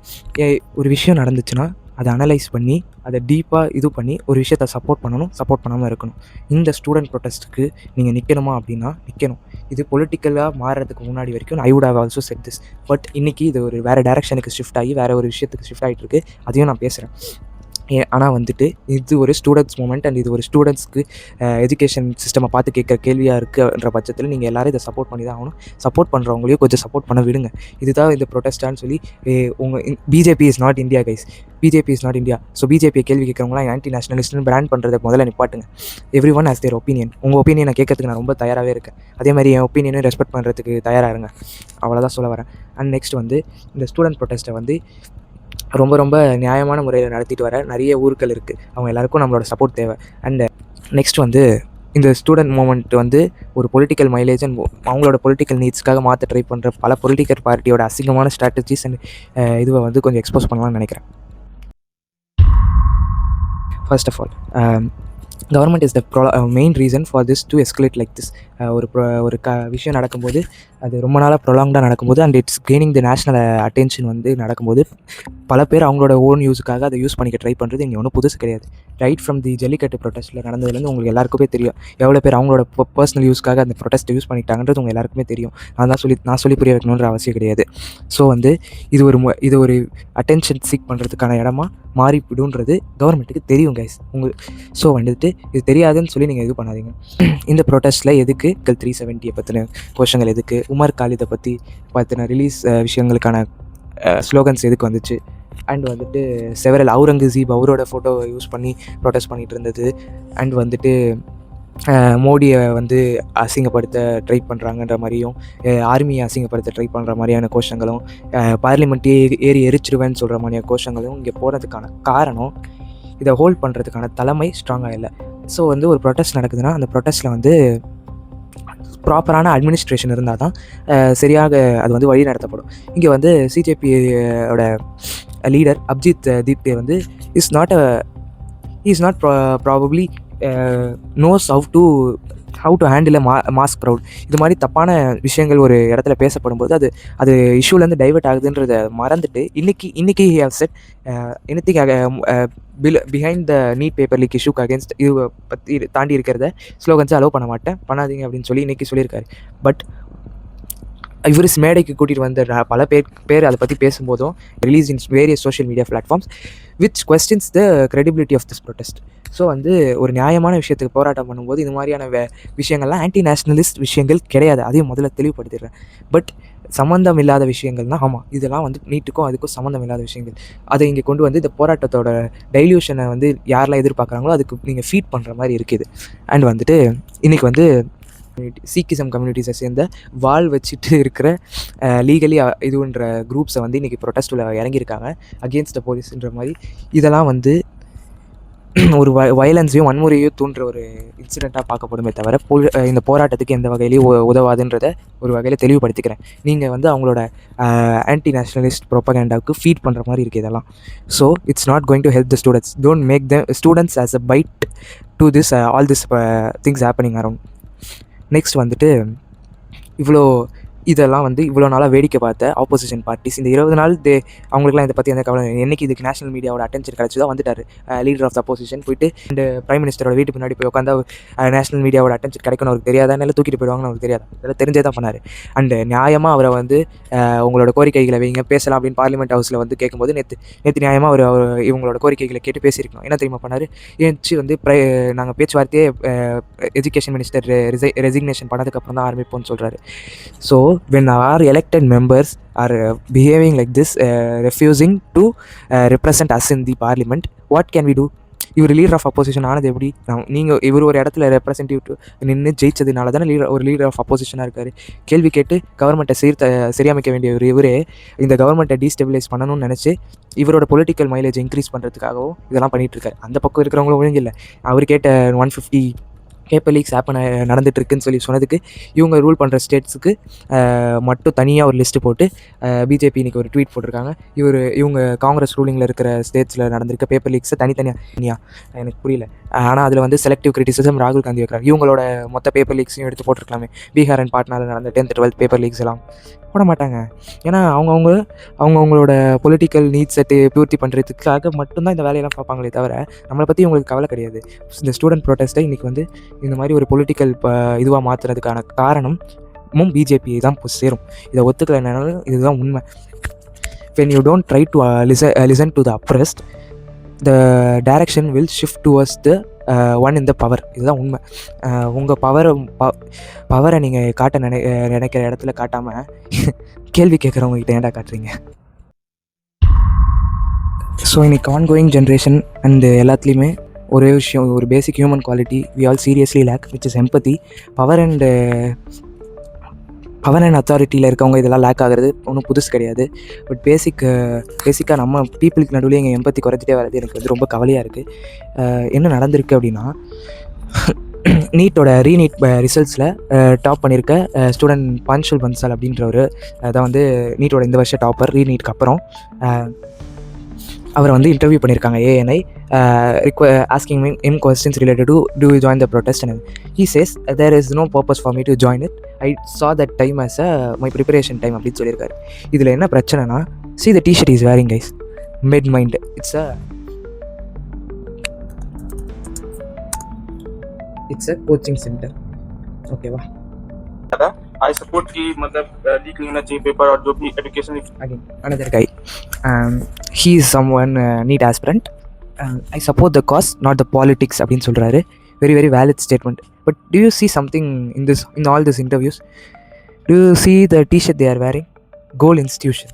ஒரு விஷயம் நடந்துச்சுன்னா அதை அனலைஸ் பண்ணி அதை டீப்பாக இது பண்ணி ஒரு விஷயத்தை சப்போர்ட் பண்ணணும், சப்போர்ட் பண்ணாமல் இருக்கணும். இந்த ஸ்டூடெண்ட் ப்ரொட்டஸ்ட்டுக்கு நீங்கள் நிற்கணுமா அப்படின்னா நிற்கணும். இது பொலிட்டிக்கலாக மாறுறதுக்கு முன்னாடி வரைக்கும் I would have also said this. But இன்றைக்கி இது ஒரு வேறு டைரக்ஷனுக்கு ஷிஃப்ட் ஆகி வேறு ஒரு விஷயத்துக்கு ஷிஃப்ட் ஆகிட்டு இருக்குது. அதையும் நான் பேசுகிறேன். ஆனால் வந்துட்டு இது ஒரு ஸ்டூடெண்ட்ஸ் மூமெண்ட் அண்ட் இது ஒரு ஸ்டூடெண்ட்ஸ்க்கு எஜுகேஷன் சிஸ்டமை பார்த்து கேட்குற கேள்வியாக இருக்குன்ற பட்சத்தில் நீங்கள் எல்லோரும் இதை சப்போர்ட் பண்ணி தான் ஆகணும். சப்போர்ட் பண்ணுறவங்களையும் கொஞ்சம் சப்போர்ட் பண்ண விடுங்க. இதுதான் இந்த ப்ரொட்டஸ்டான்னு சொல்லி உங்கள் BJP is not India guys. BJP is not India. So பிஜேபியை கேள்வி கேட்குறவங்களாம் ஆன்டி நேஷனலிஸ்ட்னு பிராண்ட் பண்ணுறதை முதல்ல நிப்பாட்டுங்க. Every one has their opinion. உங்கள் ஒப்பீனியனை கேட்கறதுக்கு நான் ரொம்ப தயாராகவே இருக்கேன். அதே மாதிரி என் ஒப்பீனியனை ரெஸ்பெக்ட் பண்ணுறதுக்கு தயாராக இருங்க. அவ்வளோதான் சொல்ல வரேன். அண்ட் நெக்ஸ்ட் வந்து இந்த ஸ்டூடெண்ட் ப்ரொட்டஸ்ட்டை வந்து ரொம்ப ரொம்ப நியாயமான முறையில் நடத்திட்டு வர நிறைய ஊர்கள் இருக்குது. அவங்க எல்லாருக்கும் நம்மளோட சப்போர்ட் தேவை. அண்ட் நெக்ஸ்ட் வந்து இந்த ஸ்டூடெண்ட் மூமெண்ட் வந்து ஒரு பொலிட்டிக்கல் மைலேஜ் அண்ட் அவங்களோட பொலிட்டிக்கல் நீட்ஸ்க்காக மாற்ற ட்ரை பண்ணுற பல பொலிட்டிக்கல் பார்ட்டியோட அசிங்கமான ஸ்ட்ராட்டஜிஸ் அண்ட் இதுவை வந்து கொஞ்சம் எக்ஸ்போஸ் பண்ணலாம்னு நினைக்கிறேன். First of all, government is the main reason for this to escalate like this. ஒரு விஷயம் நடக்கும்போது அது ரொம்ப நாளாக ப்ரொலாங்டாக நடக்கும்போது and it's gaining the national attention வந்து நடக்கும்போது பல பேர் அவங்களோட ஓன் யூஸுக்காக அதை யூஸ் பண்ணிக்க ட்ரை பண்ணுறது இங்கே ஒன்றும் புதுசு கிடையாது. ரைட் ஃப்ரம் தி ஜல்லிக்கட்டு ப்ரொட்டஸ்ட்டில் நடந்ததுலேருந்து உங்களுக்கு எல்லாருக்குமே தெரியும் எவ்வளோ பேர் அவங்களோட பர்சனல் யூஸ்க்காக அந்த ப்ரொட்டஸ்ட்டை யூஸ் பண்ணிட்டாங்கன்றது உங்கள் எல்லாருக்குமே தெரியும். நான் சொல்லி புரிய வைக்கணுன்ற அவசியம் கிடையாது. ஸோ வந்து இது ஒரு அட்டென்ஷன் சீக் பண்ணுறதுக்கான இடமா மாறிவிடுன்றது கவர்மெண்ட்டுக்கு தெரியும் கைஸ். ஸோ வந்துட்டு இது தெரியாதுன்னு சொல்லி நீங்கள் இது பண்ணாதீங்க. இந்த ப்ரொட்டஸ்ட்டில் எதுக்கு 370 பற்றின கோஷங்கள் எதுக்கு, உமர் காலிதை பற்றி பார்த்தின ரிலீஸ் விஷயங்களுக்கான ஸ்லோகன்ஸ் எதுக்கு வந்துச்சு, அண்ட் வந்துட்டு செவரல் அவுரங்கசீப் அவரோட ஃபோட்டோவை யூஸ் பண்ணி ப்ரொட்டஸ்ட் பண்ணிகிட்டு இருந்தது, அண்ட் வந்துட்டு மோடியை வந்து அசிங்கப்படுத்த ட்ரை பண்ணுறாங்கன்ற மாதிரியும் ஆர்மியை அசிங்கப்படுத்த ட்ரை பண்ணுற மாதிரியான கோஷங்களும் பார்லிமெண்ட்டே ஏறி எரிச்சிருவேன்னு சொல்கிற மாதிரியான கோஷங்களும் இங்கே போகிறதுக்கான காரணம் இதை ஹோல்ட் பண்ணுறதுக்கான தலைமை ஸ்ட்ராங்காக இல்லை. ஸோ வந்து ஒரு ப்ரொட்டஸ்ட் நடக்குதுன்னா அந்த ப்ரொட்டஸ்ட்டில் வந்து ப்ராப்பரான அட்மினிஸ்ட்ரேஷன் இருந்தால் தான் சரியாக அது வந்து வழி நடத்தப்படும். இங்கே வந்து சிஜேபியோட லீடர் அபிஜித் தீப்தே வந்து is not probably knows how to handle a mass crowd. இது மாதிரி தப்பான விஷயங்கள் ஒரு இடத்துல பேசப்படும்போது அது இஷ்யூலேருந்து டைவெர்ட் ஆகுதுன்றதை மறந்துட்டு இன்றைக்கி he have said anything behind the NEET paper leak issue against இது பற்றி தாண்டி இருக்கிறத ஸ்லோகன்ஸை அலோவ் பண்ணாதீங்க அப்படின்னு சொல்லி இன்றைக்கி சொல்லியிருக்காரு. பட் இவர் மேடைக்கு கூட்டிகிட்டு வந்த பல பேர் அதை பற்றி பேசும்போதும் release in various social media platforms which questions the credibility of this protest. So வந்து ஒரு நியாயமான விஷயத்துக்கு போராட்டம் பண்ணும்போது இது மாதிரியான விஷயங்கள்லாம் ஆன்டி நேஷ்னலிஸ்ட் விஷயங்கள் கிடையாது. அதையும் முதல்ல தெளிவுபடுத்திடுறேன். பட் சம்மந்தம் இல்லாத விஷயங்கள்னால் ஆமாம், இதெல்லாம் வந்து நீட்டுக்கும் அதுக்கும் சம்மந்தம் இல்லாத விஷயங்கள். அதை இங்கே கொண்டு வந்து இந்த போராட்டத்தோட டைல்யூஷனை வந்து யாரெல்லாம் எதிர்பார்க்குறாங்களோ அதுக்கு நீங்கள் ஃபீட் பண்ணுற மாதிரி இருக்குது. அண்ட் வந்துட்டு இன்றைக்கி வந்து சீக்கிசம் கம்யூனிட்டிஸை சேர்ந்த வால் வச்சுட்டு இருக்கிற லீகலி இதுன்ற குரூப்ஸை வந்து இன்றைக்கி ப்ரொட்டஸ்ட்டில் இறங்கியிருக்காங்க அகேன்ஸ்ட் த போலீஸ்ன்ற மாதிரி. இதெல்லாம் வந்து ஒரு வயலன்ஸையும் வன்முறையையும் தூண்டுற ஒரு இன்சிடெண்ட்டாக பார்க்கப்படுமே தவிர இந்த போராட்டத்துக்கு எந்த வகையிலையும் உதவாதுன்றதை ஒரு வகையில் தெளிவுபடுத்திக்கிறேன். நீங்கள் வந்து அவங்களோட ஆன்டி நேஷ்னலிஸ்ட் ப்ரொபகேண்டாவுக்கு ஃபீட் பண்ணுற மாதிரி இருக்குது இதெல்லாம். So it's not going to help the students. Don't make the students as a bait to this all this things happening around. Next வந்துட்டு இதெல்லாம் வந்து இவ்வளோ நாளாக வேடிக்கை பார்த்த ஆப்போசிஷன் பார்ட்டிஸ் இந்த 20 நாள் அவங்களுக்குலாம் இதை பற்றி எந்த கவலை. என்றைக்கு இதுக்கு நேஷனல் மீடியாவோட அட்டென்ஷன் கிடச்சி தான் வந்துட்டார் லீடர் ஆஃப் த அப்போசிஷன். போயிட்டு இந்த பிரைம் மினிஸ்டரோட வீட்டு பின்னாடி போய் உட்காந்தா நேஷனல் மீடியாவோட அட்டென்ஷன் கிடைக்கணும் அவருக்கு தெரியாதா, இல்லை தூக்கிட்டு போயிடுவாங்கன்னு அவருக்கு தெரியாது. இதெல்லாம் தெரிஞ்சே தான் பண்ணார். அண்டு நியாயமாக அவரை வந்து உங்களோட கோரிக்கைகளை வைங்க பேசலாம் அப்படின்னு பார்லிமெண்ட் ஹவுஸில் வந்து கேட்கும்போது நேற்று நியாயமாக அவர் இவங்களோட கோரிக்கைகளை கேட்டு பேசியிருக்கணும். என்ன தெரியுமா பண்ணார்? ஏன்ச்சு வந்து நாங்கள் பேச்சுவார்த்தையே எஜுகேஷன் மினிஸ்டர் ரெசிக்னேஷன் பண்ணதுக்கப்புறம் தான் ஆரம்பிப்போம்னு சொல்கிறாரு. So when our elected members are behaving like this, refusing to represent us in the parliament, what can we do? இவர் லீடர் ஆஃப் அப்போசிஷன் ஆனது எப்படி? நீங்கள் இவர் ஒரு இடத்துல ரெப்ரசன்டேட்டிவ் நின்று ஜெயிச்சதுனால தானே ஒரு லீடர் ஆஃப் அப்போசிஷனாக இருக்கார். கேள்வி கேட்டு கவர்மெண்ட்டை சரியமைக்க வேண்டிய இவரே இந்த கவர்மெண்ட்டை டீஸ்டெபிலைஸ் பண்ணணும்னு நினச்சி இவரோட பொலிட்டிக்கல் மைலேஜ் இன்க்ரீஸ் பண்ணுறதுக்காகவும் இதெல்லாம் பண்ணிகிட்ருக்காரு. அந்த பக்கம் இருக்கிறவங்களும் ஒழுங்கில்லை. அவர் கேட்ட 150 பேப்பர் லீக்ஸ் ஆப் நடந்துட்டு இருக்குன்னு சொல்லி சொன்னதுக்கு இவங்க ரூல் பண்ணுற ஸ்டேட்ஸுக்கு மட்டும் தனியாக ஒரு லிஸ்ட்டு போட்டு பிஜேபி இன்றைக்கி ஒரு ட்வீட் போட்டிருக்காங்க. இவங்க காங்கிரஸ் ரூலிங்கில் இருக்கிற ஸ்டேட்ஸில் நடந்திருக்க பேப்பர் லீக்ஸை தனித்தனியாக எனக்கு புரியல. ஆனால் அதில் வந்து செலக்டிவ் கிரிட்டிசிசம் ராகுல் காந்தி வைக்கிறாங்க. இவங்களோட மொத்த பேப்பர் லீக்ஸையும் எடுத்து போட்டிருக்கலாமே. பீகார் அண்ட் பாட்னாவில் நடந்த 10th 12th பேப்பர் லீக்ஸ் எல்லாம் போட மாட்டாங்க. ஏன்னா அவங்கவுங்களோட பொலிட்டிக்கல் நீட்ஸை பூர்த்தி பண்ணுறதுக்காக மட்டும்தான் இந்த வேலையெல்லாம் பார்ப்பாங்களே தவிர நம்மளை பற்றி இவங்களுக்கு கவலை கிடையாது. இந்த ஸ்டூடெண்ட் ப்ரொட்டஸ்ட்டை இன்றைக்கி வந்து இந்த மாதிரி ஒரு பொலிட்டிக்கல் இதுவாக மாற்றுறதுக்கான காரணமும் பிஜேபி தான் போய் சேரும். இதை ஒத்துக்கலைனாலும் இதுதான் உண்மை. when you don't try to listen to the oppressed, the direction will shift towards the one in the power. இதுதான் உண்மை. உங்கள் பவரை நீங்கள் காட்ட நினைக்கிற இடத்துல காட்டாமல் கேள்வி கேட்குறவங்ககிட்ட ஏன்டா காட்டுறீங்க? ஸோ இன்னைக்கு ஆன்கோயிங் ஜென்ரேஷன் அண்டு எல்லாத்துலேயுமே ஒரே விஷயம், ஒரு basic human quality we all seriously lack, which is empathy. Power and அத்தாரிட்டியில் இருக்கவங்க இதெல்லாம் லேக் ஆகிறது ஒன்றும் புதுசு கிடையாது. பட் பேசிக்காக நம்ம பீப்புளுக்கு நடுவில் எங்கள் எம்பத்தி குறைஞ்சிட்டே வர்றது எனக்கு வந்து ரொம்ப கவலையாக இருக்குது. என்ன நடந்திருக்கு அப்படின்னா, நீட்டோட ரீநீட் ரிசல்ட்ஸில் டாப் பண்ணியிருக்க ஸ்டூடெண்ட் பான்ஷுல் பன்சால் அப்படின்றவர் தான் வந்து நீட்டோட இந்த வருஷம் டாப்பர். ரீநீட்க்கு அப்புறம் அவரை வந்து இன்டர்வியூ பண்ணியிருக்காங்க ANI, asking him questions related to do you join the protest, and he says there is no purpose for me to join it, I saw that time as my preparation time அப்படின்னு சொல்லியிருக்காரு. இதில் என்ன பிரச்சனைனா, see the t-shirt is wearing guys, mid mind, it's a coaching center. ओकेवा I support कि मतलब leak नहीं होना चाहिए पेपर और जो भी education. Again another guy, he is someone NEET aspirant. I support the cause not the politics அப்படின்னு சொல்கிறாரு. very very valid statement. But do you see something in all these interviews? Do you see the t-shirt they are wearing? Goal institution,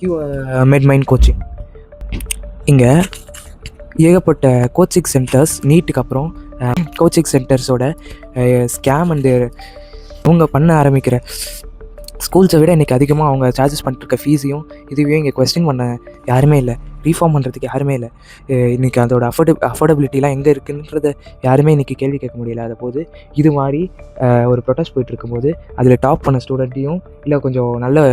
you mid mind coaching. இங்கே ஏகப்பட்ட coaching centres நீட்டுக்கு அப்புறம் coaching சென்டர்ஸோட scam and அவங்க பண்ண ஆரம்பிக்கிற ஸ்கூல்ஸை விட இன்றைக்கி அதிகமாக அவங்க சார்ஜஸ் பண்ணிட்டுருக்க ஃபீஸையும் இதுவையும் இங்கே கொஸ்டின் பண்ண யாருமே இல்லை, ரீஃபார்ம் பண்ணுறதுக்கு யாருமே இல்லை. இன்றைக்கி அதோட அஃபோர்டபிலிட்டிலாம் எங்கே இருக்குன்றத யாருமே இன்றைக்கி கேள்வி கேட்க முடியல. அதை போது இது மாதிரி ஒரு ப்ரொட்டஸ்ட் போயிட்டு இருக்கும்போது அதில் டாப் பண்ண ஸ்டூடெண்ட்டையும் இல்லை கொஞ்சம் நல்ல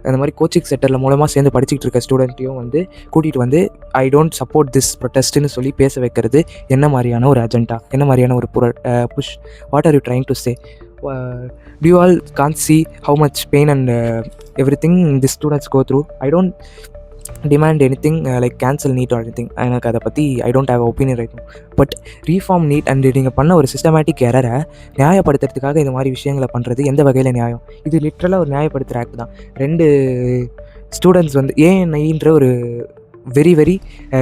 அந்த மாதிரி கோச்சிங் சென்டரில் மூலமாக சேர்ந்து படிச்சுக்கிட்டு இருக்க ஸ்டூடெண்ட்டையும் வந்து கூட்டிகிட்டு வந்து ஐ டோன்ட் சப்போர்ட் திஸ் ப்ரொட்டஸ்ட்டுன்னு சொல்லி பேச வைக்கிறது என்ன மாதிரியான ஒரு அஜெண்டா, என்ன மாதிரியான ஒரு push? What are you trying to say? Do you all can't see how much pain and everything the students go through? I don't demand anything like cancel NEET or anything. எனக்கு அதை பற்றி I don't have opinion right now. But reform NEET and நீங்கள் பண்ண ஒரு systematic எரரை நியாயப்படுத்துறதுக்காக இந்த மாதிரி விஷயங்களை பண்ணுறது எந்த வகையில் நியாயம்? இது லிட்ரலாக ஒரு நியாயப்படுத்துகிற ஆக்ட் தான். 2 ஸ்டூடெண்ட்ஸ் வந்து ஏஎன்ஐன்ற ஒரு very very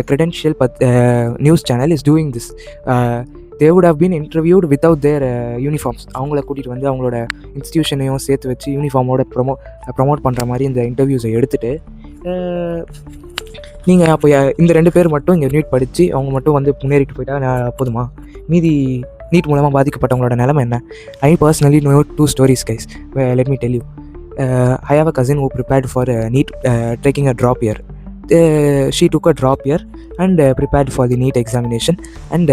credential news channel is doing this. they would have been interviewed without their uniforms. அவங்கள கூட்டிகிட்டு வந்து அவங்களோட இன்ஸ்டியூஷனையும் சேர்த்து வச்சு யூனிஃபார்மோட ப்ரொமோட் பண்ணுற மாதிரி இந்த இன்டர்வியூஸை எடுத்துகிட்டு நீங்கள் அப்போ இந்த 2 பேர் மட்டும் இங்கே நீட் படித்து அவங்க மட்டும் வந்து முன்னேறிட்டு போயிட்டா போதுமா? மீதி நீட் மூலமாக பாதிக்கப்பட்டவங்களோட நிலைமை என்ன? I personally know 2 stories guys. Let me tell you. I have a cousin who prepared for NEET taking a drop year. She took a drop year and prepared for the NEET examination and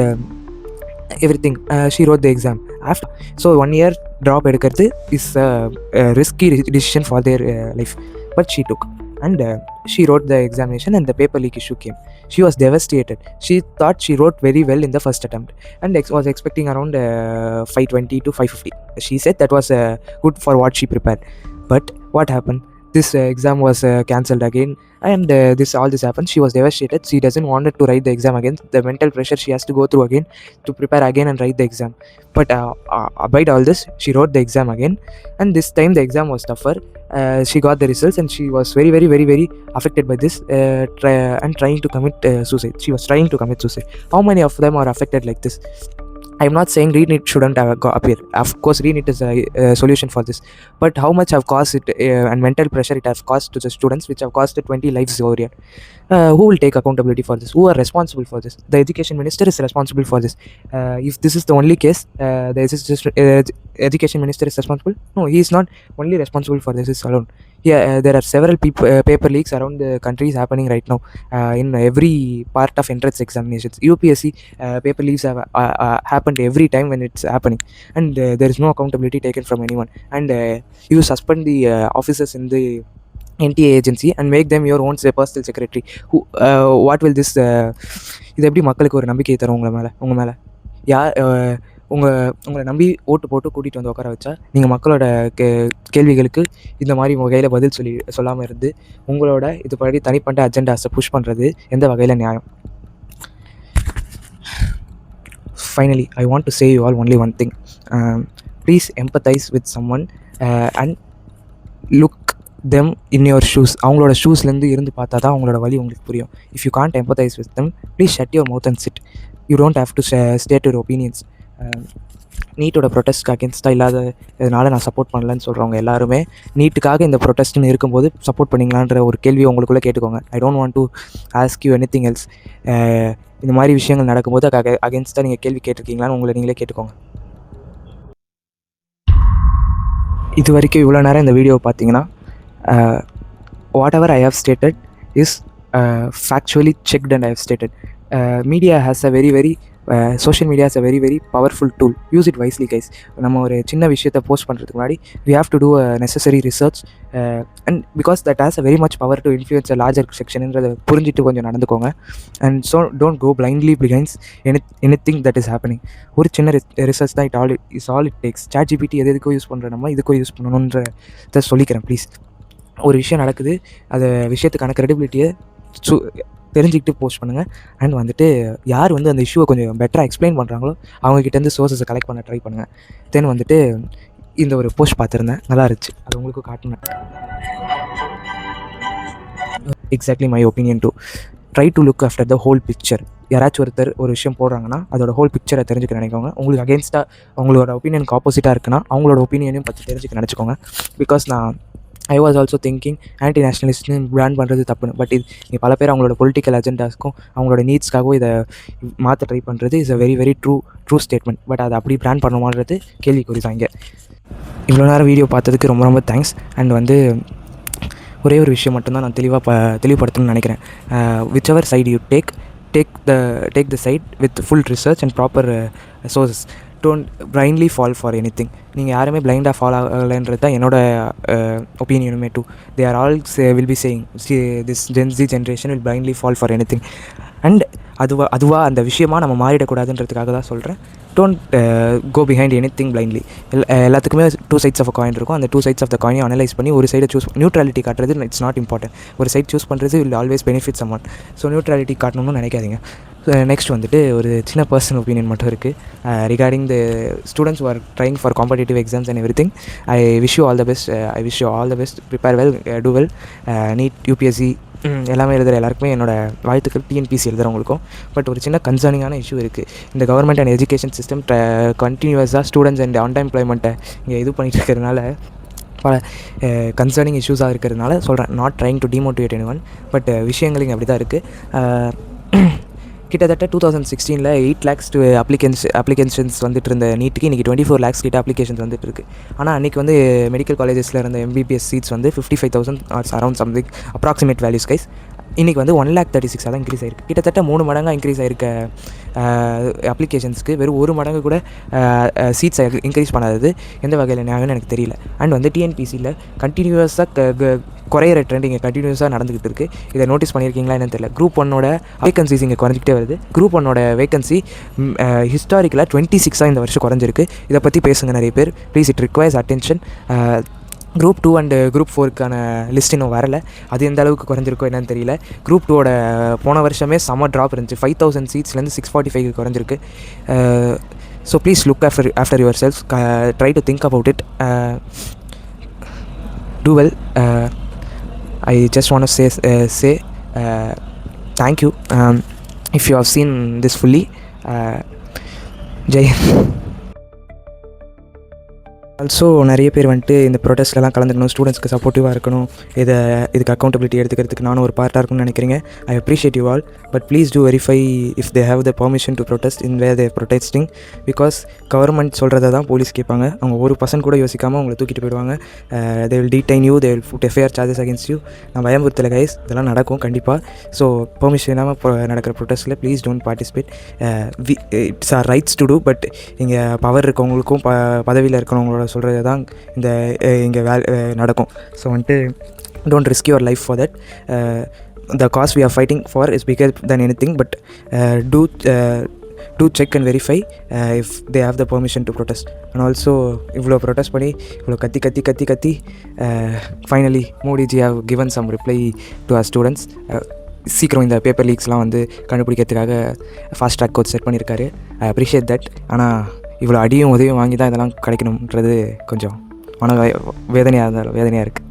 everything. She wrote the exam after. So 1 year drop எடுக்கிறது is a risky decision for their life, but she took and she wrote the examination and the paper leak issue came. She was devastated. She thought she wrote very well in the first attempt and was expecting around 520 to 550. She said that was good for what she prepared. But what happened? This exam was cancelled again and all this happened. She was devastated. She doesn't want to write the exam again. The mental pressure she has to go through again to prepare again and write the exam. But abide all this, she wrote the exam again and this time the exam was tougher. She got the results and she was very very very very affected by this and trying to commit suicide. She was trying to commit suicide. How many of them are affected like this? I'm not saying ReNEET shouldn't have appear. Of course, ReNEET is a solution for this. But how much have caused it and mental pressure it has caused to the students, which have caused 20 lives over here? Who will take accountability for this? Who are responsible for this? The education minister is responsible for this. If this is the only case, education minister is responsible. No, he is not only responsible for this alone. Yeah, there are several paper leaks around the country is happening right now in every part of entrance examinations. UPSC paper leaks have happened every time when it's happening, and there is no accountability taken from anyone. And you suspend the officers in the NTA agency and make them your own personal secretary. Who what will this இது எப்படி மக்களுக்கு ஒரு நம்பிக்கையை தரும் உங்கள் மேலே யார் உங்களை நம்பி ஓட்டு போட்டு கூட்டிகிட்டு வந்து உட்கார வச்சா நீங்கள் மக்களோட கேள்விகளுக்கு இந்த மாதிரி வகையில் பதில் சொல்லாமல் இருந்து உங்களோட இது படி தனிப்பட்ட அஜெண்டாஸை புஷ் பண்ணுறது எந்த வகையில் நியாயம்? Finally, I want to say you all only one thing. Please empathize with someone and look them in your shoes. அவங்களோட ஷூஸ்லேருந்து இருந்து பார்த்தா தான் அவங்களோட வழி உங்களுக்கு புரியும். If you can't empathize with them, please shut your mouth and sit. You don't have to state your opinions. நீட்டோட ப்ரொட்டஸ்ட்க்கு அகேன்ஸ்டாக இல்லாத இதனால் நான் சப்போர்ட் பண்ணலன்னு சொல்கிறவங்க எல்லாருமே நீட்டுக்காக இந்த ப்ரொட்டஸ்ட்னு இருக்கும்போது சப்போர்ட் பண்ணிங்களான்ற ஒரு கேள்வி உங்களுக்குள்ளே கேட்டுக்கோங்க. I don't want to ask you anything else. இந்த மாதிரி விஷயங்கள் நடக்கும்போது அகேன்ஸ்டாக நீங்கள் கேள்வி கேட்டிருக்கீங்களான்னு உங்களை நீங்களே கேட்டுக்கோங்க. இது வரைக்கும் இவ்வளோ நேரம் இந்த வீடியோவை பார்த்தீங்கன்னா whatever I have stated is factually checked and I have stated. Media has a very social media has a very powerful tool. Use it wisely, guys. நம்ம ஒரு சின்ன விஷயத்தை போஸ்ட் பண்ணுறதுக்கு முன்னாடி we have to do a necessary research and because that has a very much power to influence a larger sectionன்றதை புரிஞ்சிட்டு கொஞ்சம் நடந்துக்கோங்க. And so don't go blindly against anything that is happening. ஒரு சின்ன ரிசர்ச் தான் all it takes. ChatGPT எதுக்கோ use பண்ணுற நம்ம இதுக்கோ use பண்ணணுன்றதை சொல்லிக்கிறேன் ப்ளீஸ். ஒரு விஷயம் நடக்குது, அது விஷயத்துக்கான க்ரெடிபிலிட்டியை தெரிஞ்சுக்கிட்டு போஸ்ட் பண்ணுங்கள். அண்ட் வந்துட்டு யார் வந்து அந்த இஷ்யூவை கொஞ்சம் பெட்டராக எக்ஸ்பிளைன் பண்ணுறாங்களோ அவங்ககிட்டேருந்து சோர்ஸஸை கலெக்ட் பண்ண ட்ரை பண்ணுங்கள். தென் வந்துட்டு இந்த ஒரு போஸ்ட் பார்த்துருந்தேன், நல்லா இருந்துச்சு, அது உங்களுக்கு காட்டினேன். Exactly my opinion too. Try to look after the whole picture. யாராச்சும் ஒருத்தர் ஒரு விஷயம் போடுறாங்கன்னா அதோட ஹோல் பிக்சரை தெரிஞ்சுக்க நினைக்கோங்க. உங்களுக்கு அகேன்ஸ்டாக அவங்களோட ஒப்பீனியனுக்கு ஆப்போசிட்டாக இருக்குன்னா அவங்களோட ஒப்பீனியனையும் பற்றி தெரிஞ்சுக்க நினச்சிக்கோங்க. Because I was also thinking anti நேஷ்னலிஸ்ட்னு பிராண்ட் பண்ணுறது தப்புன்னு. பட் இது பல பேர் அவங்களோட பொலிட்டிக்கல் அஜெண்டாஸ்க்கும் அவங்களோட நீட்ஸ்க்காகவும் இதை மாற்ற ட்ரை பண்ணுறது is a very true statement. But அதை அப்படி பிராண்ட் பண்ணுமான்றது கேள்விக்குறி தான். இங்கே இவ்வளோ நேரம் வீடியோ பார்த்ததுக்கு ரொம்ப தேங்க்ஸ். அண்ட் வந்து ஒரே ஒரு விஷயம் மட்டும்தான் நான் தெளிவுபடுத்தணும்னு நினைக்கிறேன். Which ever side you take the side with full research and proper sources. Don't blindly fall for anything. நீங்கள் யாருமே பிளைண்டாக ஃபாலோ ஆகலைன்றது தான் என்னோட ஒப்பீனியனுமே too. They are all will be saying this Gen Z generation will blindly fall for anything. அண்ட் அதுவாக அந்த விஷயமாக நம்ம மாறிடக்கூடாதுன்றதுக்காக தான் சொல்கிறேன். Don't go behind anything blindly. எல்லாத்துக்குமே two sides of a coin இருக்கும். அந்த டூ சைட்ஸ் ஆஃப் த காயினை அனலைஸ் பண்ணி ஒரு சைடை நியூட்ரலிட்டி காட்டுறது இட்ஸ் நாட் இம்பார்ட்டன்ட். ஒரு சைட் சூஸ் பண்ணுறது வில் ஆல்வேஸ் பெனிஃபிட் சம்மன். ஸோ நியூட்ரலிட்டி காட்டணும்னு நினைக்காதீங்க. நெக்ஸ்ட் வந்துட்டு ஒரு சின்ன பர்சனல் ஒப்பீனியன் மட்டும் இருக்குது regarding the students who are trying for competitive exams and everything. I wish you all the best. Prepare well, do well. NEET, UPSC எல்லாமே எழுதுகிற எல்லாருக்குமே என்னோடய வாழ்த்துக்கள். டிஎன்பிசி எழுதுகிறவங்களுக்கும். பட் ஒரு சின்ன கன்சர்னிங்கான இஷ்யூ இருக்குது. இந்த கவர்மெண்ட் அண்ட் எஜுகேஷன் சிஸ்டம் கண்டினியூஸாக ஸ்டூடெண்ட்ஸ் அண்ட் அன்எம்ப்ளாய்மெண்ட்டை இங்கே இது பண்ணிகிட்டு இருக்கிறதுனால பல கன்சர்னிங் இஷ்யூஸாக இருக்கிறதுனால சொல்கிறேன். Not trying to demotivate any one, but விஷயங்கள் இங்கே அப்படி தான் இருக்குது. கிட்டத்தட்ட 2016 8 lakhs அப்ளிகேஷன்ஸ் வந்துட்டு இருந்த நீட்டுக்கு இன்றைக்கி 24 lakhs கிட்ட அப்ளிகேஷன்ஸ் வந்துட்டு இருக்குது. ஆனால் அன்றைக்கி வந்து மெடிக்கல் காலேஜஸில் இருந்த MBBS சீட்ஸ் வந்து 55,000 are around something approximate values guys. இன்றைக்கி வந்து 1,36,000 தான் இன்க்ரீஸ் ஆகிருக்கு. கிட்டத்தட்ட 3 மடங்காக இன்க்ரீஸ் ஆகிருக்க அப்ளிகேஷன்ஸ்க்கு வெறும் 1 மடங்கு கூட சீட்ஸ் இன்க்ரீஸ் பண்ணாதது எந்த வகையில் நியாயம்னு எனக்கு தெரியல. அண்ட் வந்து டிஎன்பிசியில் கண்டினியூஸாக குறையிற ட்ரெண்ட் இங்கே கண்டினியூஸாக நடந்துக்கிட்டு இருக்குது. இதை நோட்டீஸ் பண்ணியிருக்கீங்களா என்னன்னு தெரியல. Group 1 வேகன்சிஸ் இங்கே குறைஞ்சிக்கிட்டே வருது. Group 1 வேகன்சி ஹிஸ்டாரிக்கலாக 26 இந்த வருஷம் குறைஞ்சிருக்கு. இதை பற்றி பேசுங்க நிறைய பேர் please. It requires attention. Group 2 அண்ட் Group 4க்கான லிஸ்ட் இன்னும் வரலை. அது எந்த அளவுக்கு குறைஞ்சிருக்கோ என்னன்னு தெரியல. Group 2 போன வருஷமே செம்ம ட்ராப் இருந்துச்சு. 5,000 சீட்ஸ்லேருந்து 645 குறைஞ்சிருக்கு. So please look after your self. Try to think about it. Do well. I just want to say thank you if you have seen this fully. Jai. Also நிறைய பேர் வந்துட்டு இந்த ப்ரொடெஸ்ட்லலாம் கலந்துக்கணும், ஸ்டூடெண்ட்ஸ்க்கு சப்போர்ட்டிவாக இருக்கணும், இதுக்கு அக்கௌண்டபிலிட்டி எடுத்துக்கிறதுக்கு நானும் ஒரு பார்ட்டாக இருக்கும்னு நினைக்கிறீங்க. I appreciate you all, but please do verify if they have the permission to protest in where they protesting. Because government சொல்கிறத தான் போலீஸ் கேட்பாங்க. அவங்க ஒரு பர்சன்ட் கூட யோசிக்காமல் அவங்களை தூக்கிட்டு போயிடுவாங்க. They will detain you, they will put FIR charges against you. நான் பயமுறுத்தலை கைஸ், இதெல்லாம் நடக்கும் கண்டிப்பாக. ஸோ பெர்மிஷன் இல்லாமல் நடக்கிற ப்ரொடெஸ்ட்டில் please don't participate. It's our rights to do, but இங்கே பவர் இருக்கவங்களுக்கும் பதவியில் இருக்கிறவங்களோட சொல்கிறது தான் இங்கே நடக்கும். ஸோ வந்துட்டு don't risk your life for that. the cause we are fighting for is bigger than anything, but do check and verify if they have the permission to protest. And also இவ்வளோ protest பண்ணி இவ்வளோ கத்தி finally Modiji have given some reply to our students. சீக்கிரம் இந்த paper லீக்ஸ்லாம் வந்து கண்டுபிடிக்கிறதுக்காக fast track course set பண்ணியிருக்காரு. I appreciate that. ஆனால் இவ்வளோ அடியும் உதவியும் வாங்கி தான் இதெல்லாம் கிடைக்கணுன்றது கொஞ்சம் வேதனையாக இருக்குது.